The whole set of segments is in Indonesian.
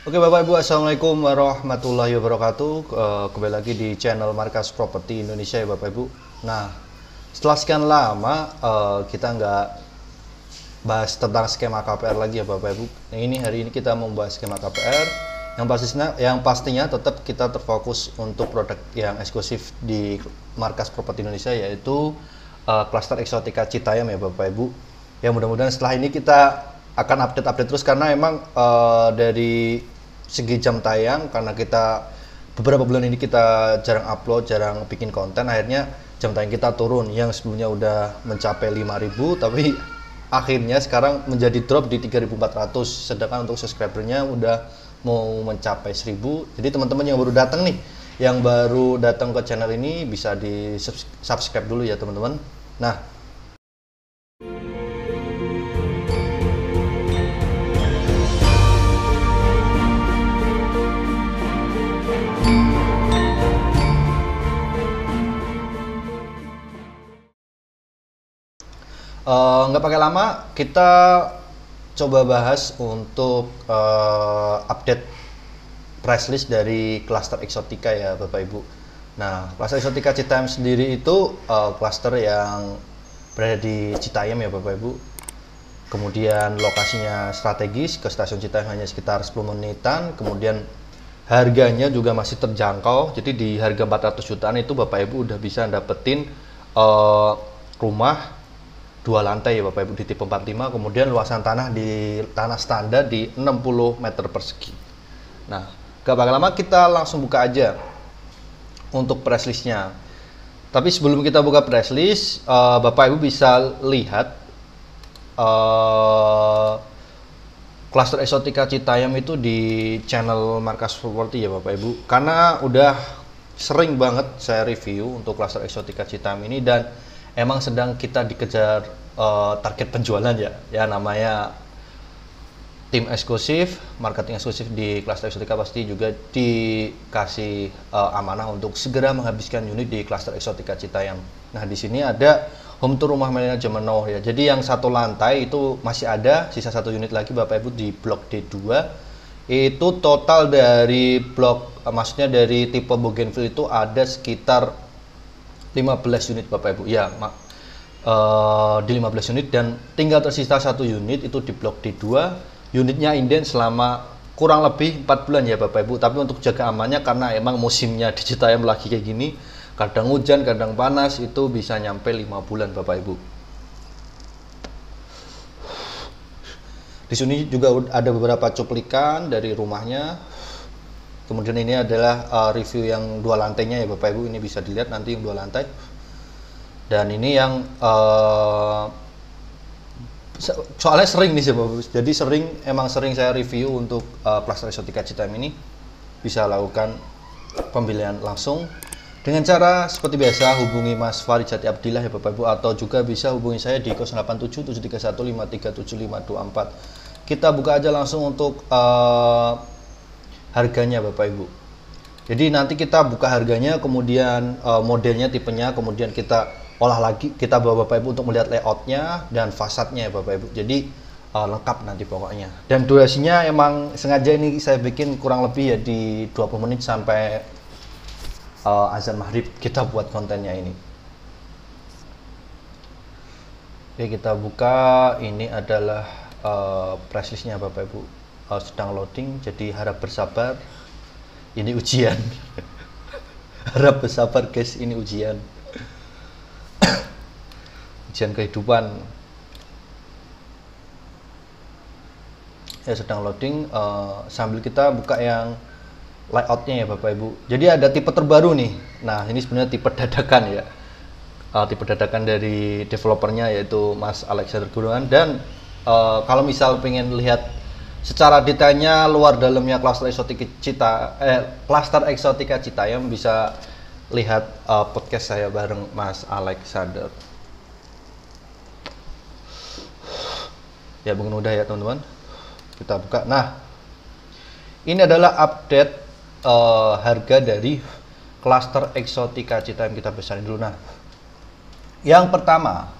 Oke Bapak Ibu, Assalamualaikum warahmatullahi wabarakatuh. Kembali lagi di channel Markas Properti Indonesia ya Bapak Ibu. Nah, setelah sekian lama kita nggak bahas tentang skema KPR lagi ya Bapak Ibu. Nah, hari ini kita membahas skema KPR yang pastinya tetap kita terfokus untuk produk yang eksklusif di Markas Properti Indonesia, yaitu klaster eksotika Citayam ya Bapak Ibu. Ya mudah-mudahan setelah ini kita akan update terus, karena emang dari segi jam tayang, karena kita beberapa bulan ini kita jarang upload, jarang bikin konten, akhirnya jam tayang kita turun. Yang sebelumnya udah mencapai 5.000, tapi akhirnya sekarang menjadi drop di 3.400, sedangkan untuk subscribernya udah mau mencapai 1.000. Jadi teman-teman yang baru datang nih, yang baru datang ke channel ini bisa di subscribe dulu ya teman-teman. Nah, nggak pakai lama, kita coba bahas untuk update price list dari klaster eksotika ya Bapak Ibu. Nah, klaster eksotika Citayam sendiri itu klaster yang berada di Citayam ya Bapak Ibu. Kemudian lokasinya strategis, ke stasiun Citayam hanya sekitar 10 menitan. Kemudian harganya juga masih terjangkau. Jadi di harga 400 jutaan itu Bapak Ibu udah bisa dapetin rumah 2 lantai ya Bapak Ibu di tipe 45, kemudian luasan tanah di tanah standar di 60 meter persegi. Nah, gak bakal lama, kita langsung buka aja untuk price listnya. Tapi sebelum kita buka price list, Bapak Ibu bisa lihat klaster eksotika Citayam itu di channel Markas Properti ya Bapak Ibu. Karena udah sering banget saya review untuk klaster eksotika Citayam ini, dan emang sedang kita dikejar target penjualan ya namanya tim eksklusif, marketing eksklusif di klaster eksotika pasti juga dikasih amanah untuk segera menghabiskan unit di klaster eksotika Citayam. Nah, di sini ada home tour rumah manajemen no ya. Jadi yang satu lantai itu masih ada sisa 1 unit lagi Bapak Ibu di blok D2. Itu total dari blok maksudnya dari tipe Bougainville itu ada sekitar 15 unit Bapak Ibu ya, di 15 unit, dan tinggal tersisa 1 unit itu di blok D2. Unitnya inden selama kurang lebih 4 bulan ya Bapak Ibu. Tapi untuk jaga amannya, karena emang musimnya di Citayam lagi kayak gini, kadang hujan kadang panas, itu bisa nyampe 5 bulan Bapak Ibu. Di sini juga ada beberapa cuplikan dari rumahnya. Kemudian ini adalah review yang 2 lantainya ya Bapak Ibu. Ini bisa dilihat nanti yang 2 lantai. Dan ini yang soalnya sering nih sih Bapak Ibu. Jadi emang sering saya review untuk klaster eksotika Citayam ini. Bisa lakukan pembelian langsung dengan cara seperti biasa, hubungi Mas Farid Jati Abdillah ya Bapak Ibu, atau juga bisa hubungi saya di 087731537524. Kita buka aja langsung untuk harganya Bapak Ibu. Jadi nanti kita buka harganya, kemudian modelnya, tipenya, kemudian kita olah lagi, kita bawa Bapak Ibu untuk melihat layoutnya dan fasadnya ya Bapak Ibu. Jadi lengkap nanti pokoknya. Dan durasinya emang sengaja ini saya bikin kurang lebih ya di 20 menit sampai azan maghrib kita buat kontennya ini. Oke, kita buka. Ini adalah price listnya Bapak Ibu. Sedang loading, jadi harap bersabar. Ini ujian. Harap bersabar guys, ini ujian. Ujian kehidupan. Ya, sedang loading, sambil kita buka yang layoutnya ya Bapak Ibu. Jadi ada tipe terbaru nih. Nah, ini sebenarnya tipe dadakan ya. Tipe dadakan dari developernya, yaitu Mas Alexander Guruan. Dan kalau misal pengen lihat secara detailnya luar dalamnya klaster eksotika Citayam, bisa lihat podcast saya bareng Mas Alexander. Ya, mungkin udah ya teman-teman. Kita buka. Nah, ini adalah update harga dari klaster eksotika Citayam. Kita besarin dulu. Nah, yang pertama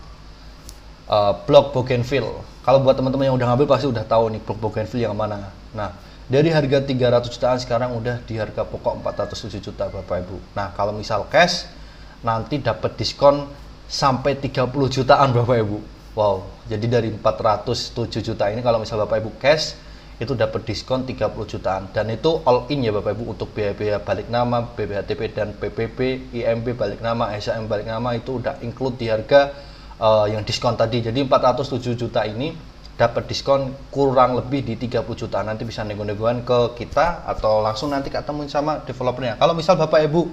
blok Bougainville. Kalau buat teman-teman yang udah ngambil pasti udah tahu nih blok Bougainville yang mana. Nah, Dari harga 300 jutaan sekarang udah di harga pokok 407 juta Bapak Ibu. Nah, kalau misal cash nanti dapat diskon sampai 30 jutaan Bapak Ibu. Wow, jadi dari 407 juta ini kalau misal Bapak Ibu cash itu dapat diskon 30 jutaan, dan itu all in ya Bapak Ibu, untuk biaya-biaya balik nama, BPHTP dan PPP, IMB balik nama, SHM balik nama itu udah include di harga yang diskon tadi. Jadi 407 juta ini dapat diskon kurang lebih di 30 juta. Nanti bisa nego-negoan ke kita atau langsung nanti ketemuin sama developernya. Kalau misal Bapak Ibu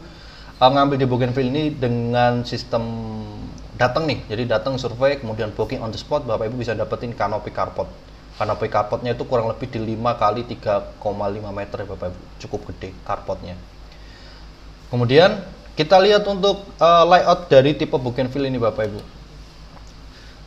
ngambil di Bougainville ini dengan sistem datang nih, jadi datang survei kemudian booking on the spot, Bapak Ibu bisa dapetin canopy carport. Canopy carportnya itu kurang lebih di 5 kali 3,5 meter ya Bapak Ibu, cukup gede carportnya. Kemudian kita lihat untuk layout dari tipe Bougainville ini Bapak Ibu.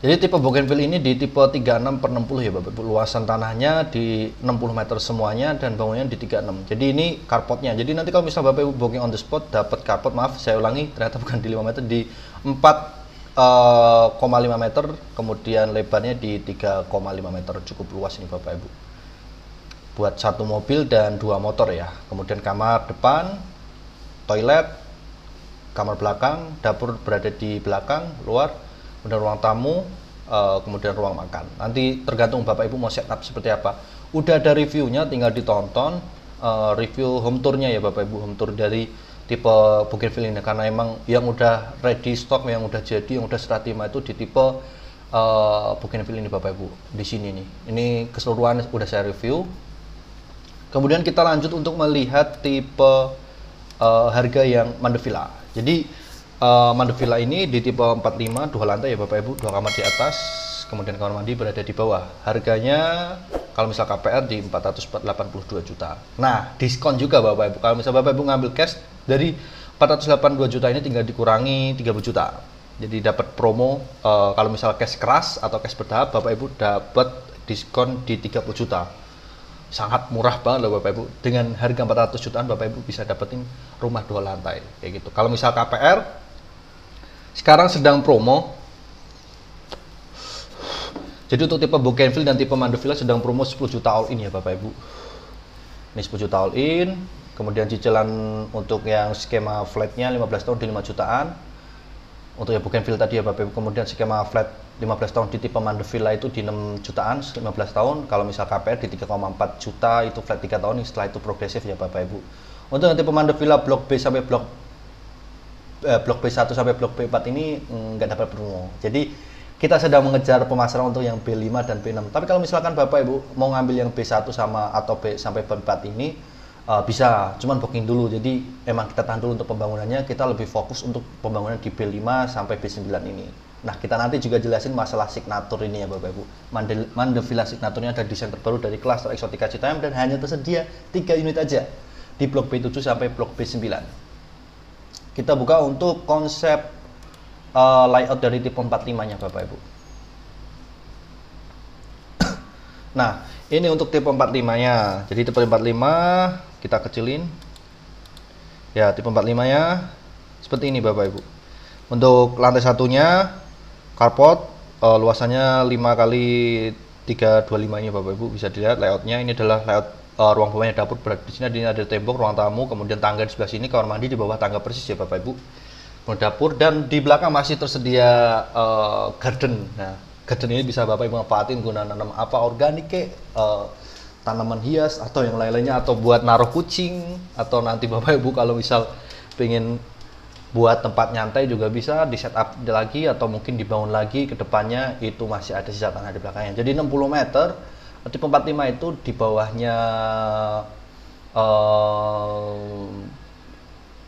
Jadi tipe Bougainville ini di tipe 36/60 ya Bapak Ibu. Luasan tanahnya di 60 meter semuanya dan bangunannya di 36. Jadi ini carportnya. Jadi nanti kalau misal Bapak Ibu booking on the spot dapat carport, maaf saya ulangi, ternyata bukan di 5 meter, di 4,5 meter, kemudian lebarnya di 3,5 meter. Cukup luas ini Bapak Ibu. Buat satu mobil dan 2 motor ya. Kemudian kamar depan, toilet, kamar belakang, dapur berada di belakang, luar. Kemudian ruang tamu, kemudian ruang makan. Nanti tergantung Bapak Ibu mau setup seperti apa. Udah ada reviewnya, tinggal ditonton review home tournya ya Bapak Ibu, home tour dari tipe Bougainville ini, karena emang yang udah ready stock, yang udah jadi, yang udah serah terima itu di tipe Bougainville ini Bapak Ibu. Di sini nih, ini keseluruhan udah saya review. Kemudian kita lanjut untuk melihat tipe harga yang Mandevilla. Jadi Mandevilla ini di tipe 45, 2 lantai ya Bapak Ibu, 2 kamar di atas, kemudian kamar mandi berada di bawah. Harganya kalau misal KPR di 482 juta. Nah, diskon juga Bapak Ibu. Kalau misal Bapak Ibu ngambil cash dari 482 juta ini tinggal dikurangi 30 juta. Jadi dapat promo kalau misal cash keras atau cash bertahap, Bapak Ibu dapat diskon di 30 juta. Sangat murah banget loh Bapak Ibu. Dengan harga 400 jutaan Bapak Ibu bisa dapetin rumah 2 lantai kayak gitu. Kalau misal KPR sekarang sedang promo. Jadi untuk tipe Bougainville dan tipe Mandevilla sedang promo 10 juta all in ya Bapak Ibu. Ini 10 juta all in. Kemudian cicilan untuk yang skema flatnya 15 tahun di 5 jutaan. Untuk yang Bougainville tadi ya Bapak Ibu. Kemudian skema flat 15 tahun di tipe Mandevilla itu di 6 jutaan 15 tahun. Kalau misal KPR di 3,4 juta itu flat 3 tahun. Setelah itu progresif ya Bapak Ibu. Untuk yang tipe Mandevilla blok B sampai blok B1 sampai blok B4 ini nggak dapat promo. Jadi kita sedang mengejar pemasaran untuk yang B5 dan B6. Tapi kalau misalkan Bapak Ibu mau ngambil yang B1 sama atau B sampai B4 ini bisa, cuman booking dulu. Jadi emang kita tahan dulu untuk pembangunannya, kita lebih fokus untuk pembangunan di B5 sampai B9 ini. Nah, kita nanti juga jelasin masalah signatur ini ya Bapak Ibu. Mandevilla signaturnya ada desain terbaru dari Cluster Exotica Citayam dan hanya tersedia 3 unit aja di blok B7 sampai blok B9. Kita buka untuk konsep layout dari tipe 45-nya Bapak Ibu. Nah, ini untuk tipe 45-nya. Jadi tipe 45 kita kecilin. Ya, tipe 45-nya seperti ini Bapak Ibu. Untuk lantai satunya carport, luasannya 5 kali 325 ini Bapak Ibu, bisa dilihat layoutnya. Ini adalah layout ruang bawahnya dapur berada di sini. Ada tembok, ruang tamu, kemudian tangga di sebelah sini, kamar mandi di bawah tangga persis ya Bapak Ibu. Dapur, dan di belakang masih tersedia garden. Nah, garden ini bisa Bapak Ibu manfaatin guna nanam apa, organik tanaman hias atau yang lain-lainnya, atau buat naruh kucing, atau nanti Bapak Ibu kalau misal pengen buat tempat nyantai juga bisa di setup lagi atau mungkin dibangun lagi ke depannya, itu masih ada sisa tanah di belakangnya. Jadi 60 meter. Tipe 45 itu di bawahnya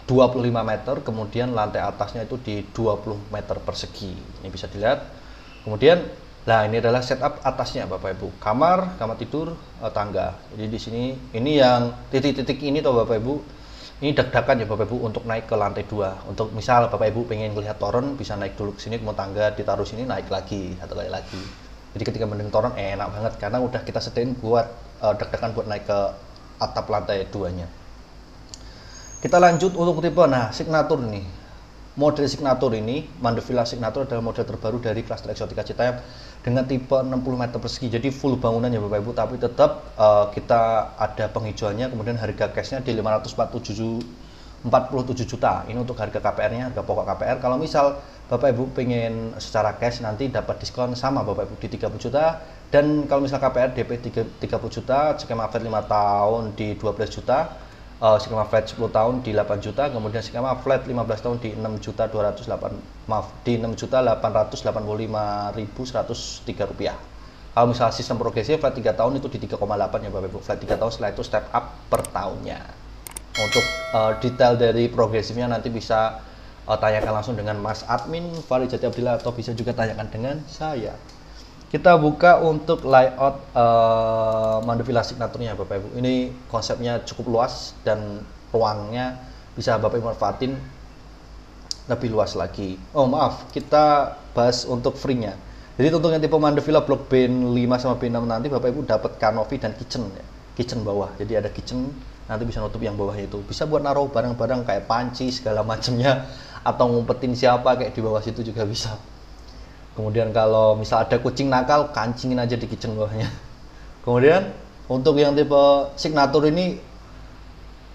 25 meter, kemudian lantai atasnya itu di 20 meter persegi. Ini bisa dilihat. Kemudian, nah ini adalah setup atasnya Bapak Ibu. Kamar tidur, tangga. Jadi di sini ini yang titik-titik ini tuh Bapak Ibu. Ini deg-degan ya Bapak Ibu untuk naik ke lantai 2. Untuk misal Bapak Ibu pengen lihat toren, bisa naik dulu ke sini, mau tangga ditaruh sini, naik lagi, satu kali lagi. Jadi ketika mendengar toren enak banget karena udah kita sediain buat deg-degan buat naik ke atap lantai 2-nya. Kita lanjut untuk tipe, nah signatur nih. model Signature ini, Mandevilla Signature adalah model terbaru dari Cluster Exotica Citayam dengan tipe 60 meter persegi. Jadi full bangunan ya Bapak Ibu, tapi tetap kita ada penghijauannya, kemudian harga cashnya di 547 juta. Ini untuk harga KPR-nya, harga pokok KPR. Kalau misal Bapak Ibu pengen secara cash nanti dapat diskon sama Bapak Ibu di 30 juta. Dan kalau misal KPR DP 30 juta, skema flat 5 tahun di 12 juta. Skema flat 10 tahun di 8 juta, kemudian skema flat 15 tahun di 6.885.103 rupiah. Kalau misalnya sistem progresif flat 3 tahun itu di 3,8 ya Bapak Ibu. Flat 3 tahun setelah itu step up per tahunnya. Untuk detail dari progresifnya nanti bisa tanyakan langsung dengan Mas Admin Farid Jati Abdillah atau bisa juga tanyakan dengan saya. Kita buka untuk layout Mandevilla Signature-nya Bapak Ibu. Ini konsepnya cukup luas dan ruangnya bisa Bapak Ibu manfaatin lebih luas lagi. Oh maaf, kita bahas untuk free-nya. Jadi untuk yang tipe Mandevilla Block B5 sama B6 nanti Bapak Ibu dapat kanopi dan kitchen ya. Kitchen bawah. Jadi ada kitchen, nanti bisa nutup yang bawahnya itu. Bisa buat naruh barang-barang kayak panci segala macamnya atau ngumpetin siapa kayak di bawah situ juga bisa. Kemudian kalau misal ada kucing nakal, kancingin aja di kitchen bawahnya. Kemudian untuk yang tipe Signature ini,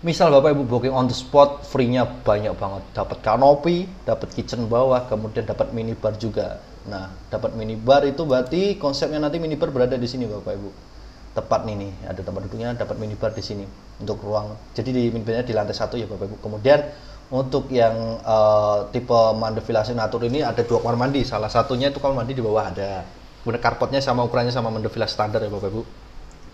misal Bapak Ibu booking on the spot, free-nya banyak banget. Dapat kanopi, dapat kitchen bawah, kemudian dapat minibar juga. Nah, dapat minibar itu berarti konsepnya nanti minibar berada di sini Bapak Ibu. Tepat nih, ada tempat duduknya, dapat minibar di sini untuk ruang. Jadi di minibarnya di lantai 1 ya Bapak Ibu. Kemudian untuk yang tipe Mandevilla Signature ini ada 2 kamar mandi. Salah satunya itu kamar mandi di bawah ada. Kemudian karpetnya sama ukurannya sama Mandevilla standar ya Bapak Ibu.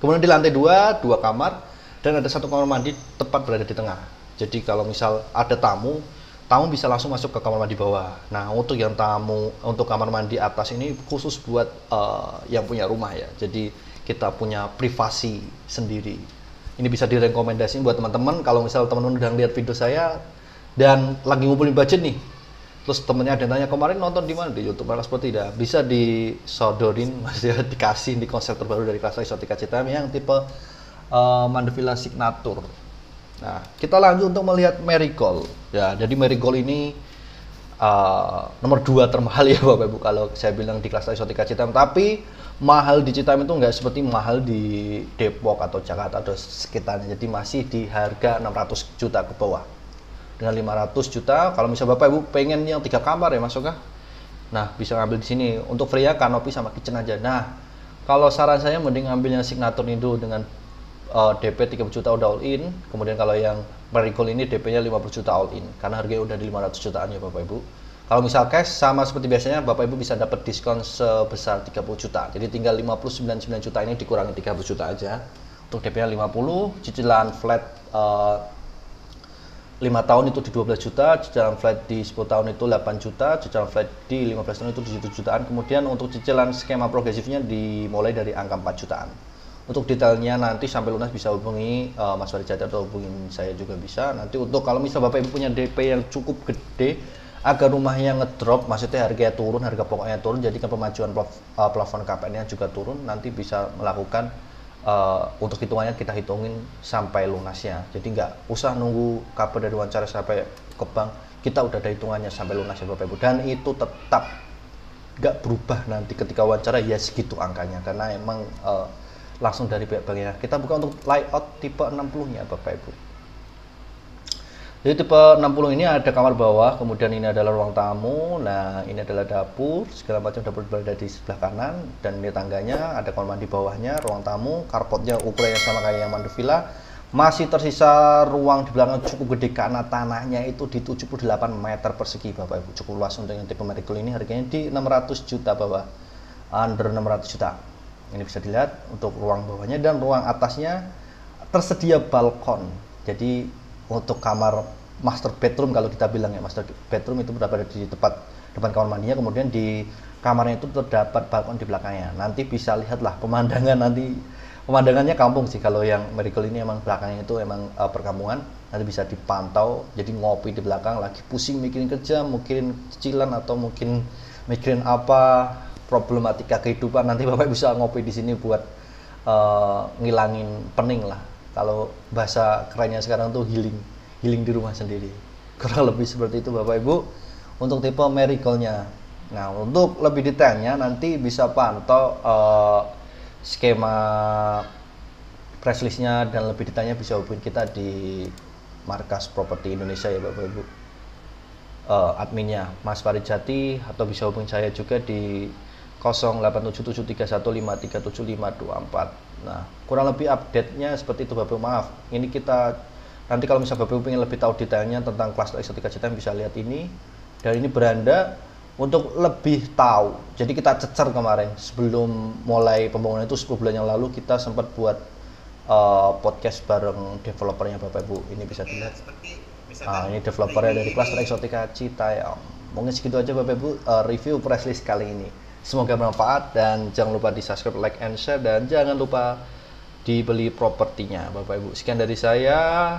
Kemudian di lantai 2 kamar dan ada 1 kamar mandi tepat berada di tengah. Jadi kalau misal ada tamu bisa langsung masuk ke kamar mandi bawah. Nah, untuk yang untuk kamar mandi atas ini khusus buat yang punya rumah ya. Jadi kita punya privasi sendiri. Ini bisa direkomendasiin buat teman-teman kalau misal teman-teman udah lihat video saya dan lagi ngumpulin budget nih, terus temennya ada yang tanya kemarin nonton di mana di YouTube, malah seperti tidak bisa disodorin, masih dikasih di konsep terbaru dari Cluster Exotica Citayam yang tipe Mandevilla Signature. Nah, kita lanjut untuk melihat Marigold ya. Jadi Marigold ini nomor 2 termahal ya Bapak Ibu kalau saya bilang di Cluster Exotica Citayam. Tapi mahal di Citayam itu nggak seperti mahal di Depok atau Jakarta atau sekitarnya. Jadi masih di harga 600 juta ke bawah. Dengan 500 juta, kalau misalnya Bapak Ibu pengen yang 3 kamar ya Mas Oka, nah bisa ngambil di sini. Untuk free-nya kanopi sama kitchen aja. Nah, kalau saran saya mending ngambil yang Signature itu dengan DP 30 juta udah all in. Kemudian kalau yang Marigold ini DP-nya 50 juta all in, karena harganya udah di 500 jutaan ya Bapak Ibu. Kalau misal cash sama seperti biasanya Bapak Ibu bisa dapat diskon sebesar 30 juta. Jadi tinggal 59 juta ini dikurangi 30 juta aja. Untuk DP-nya 50, cicilan flat 5 tahun itu di 12 juta, cicilan flat di 10 tahun itu 8 juta, cicilan flat di 15 tahun itu di 7 jutaan. Kemudian untuk cicilan skema progresifnya dimulai dari angka 4 jutaan. Untuk detailnya nanti sampai lunas bisa hubungi Mas Farid Jati atau hubungin saya juga bisa. Nanti untuk kalau misal Bapak Ibu punya DP yang cukup gede agar rumahnya ngedrop, maksudnya harganya turun, harga pokoknya turun, jadi kan pemajuan plafon KPR-nya juga turun, nanti bisa melakukan untuk hitungannya kita hitungin sampai lunasnya. Jadi nggak usah nunggu kabar dari wawancara sampai ke bank, kita udah ada hitungannya sampai lunas ya Bapak Ibu. Dan itu tetap nggak berubah nanti ketika wawancara ya segitu angkanya, karena emang langsung dari pihak banknya. Kita buka untuk layout tipe 60-nya Bapak Ibu. Jadi tipe 60 ini ada kamar bawah, kemudian ini adalah ruang tamu, nah ini adalah dapur, segala macam dapur berada di sebelah kanan, dan ini tangganya, ada kamar mandi bawahnya, ruang tamu, karpotnya ukurannya sama kayak yang Mandevilla. Masih tersisa ruang di belakang cukup gede karena tanahnya itu di 78 meter persegi Bapak Ibu, cukup luas. Untuk yang tipe Marigold ini harganya di 600 juta bawah, under 600 juta. Ini bisa dilihat untuk ruang bawahnya, dan ruang atasnya tersedia balkon. Jadi untuk kamar master bedroom, kalau kita bilang ya master bedroom itu berada di depan kamar mandinya, kemudian di kamarnya itu terdapat balkon di belakangnya. Nanti bisa lihatlah pemandangan, nanti pemandangannya kampung sih. Kalau yang Marigold ini emang belakangnya itu emang perkampungan, nanti bisa dipantau. Jadi ngopi di belakang, lagi pusing mikirin kerja, mikirin cicilan atau mungkin mikirin apa problematika kehidupan, nanti Bapak bisa ngopi di sini buat ngilangin pening lah. Kalau bahasa kerennya sekarang tuh healing di rumah sendiri. Kurang lebih seperti itu Bapak Ibu. untuk tipe Marigold-nya. Nah, untuk lebih detailnya nanti bisa pantau skema press list-nya dan lebih detailnya bisa hubungi kita di Markas Properti Indonesia ya Bapak Ibu. Adminnya Mas Farid Jati, atau bisa hubungi saya juga di 087731537524. Nah, kurang lebih update-nya seperti itu Bapak Ibu. Maaf, ini kita nanti kalau misalnya Bapak Ibu ingin lebih tahu detailnya tentang klaster Exotica Citayam bisa lihat ini. Dan ini beranda untuk lebih tahu. Jadi kita cecer kemarin sebelum mulai pembangunan itu 10 bulan yang lalu kita sempat buat podcast bareng developernya Bapak Ibu. Ini bisa dilihat. Ini developernya dari klaster Exotica Citayam. Mungkin segitu aja Bapak Ibu review press list kali ini. Semoga bermanfaat dan jangan lupa di subscribe, like, and share, dan jangan lupa dibeli propertinya Bapak Ibu. Sekian dari saya,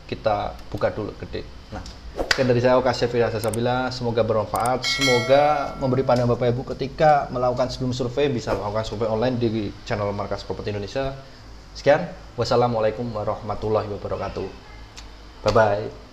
kita buka dulu gede. Nah, sekian dari saya Okasya Firasa Sabila, semoga bermanfaat, semoga memberi pandangan Bapak Ibu ketika melakukan sebelum survei, bisa melakukan survei online di channel Markas Properti Indonesia. Sekian, wassalamualaikum warahmatullahi wabarakatuh. Bye-bye.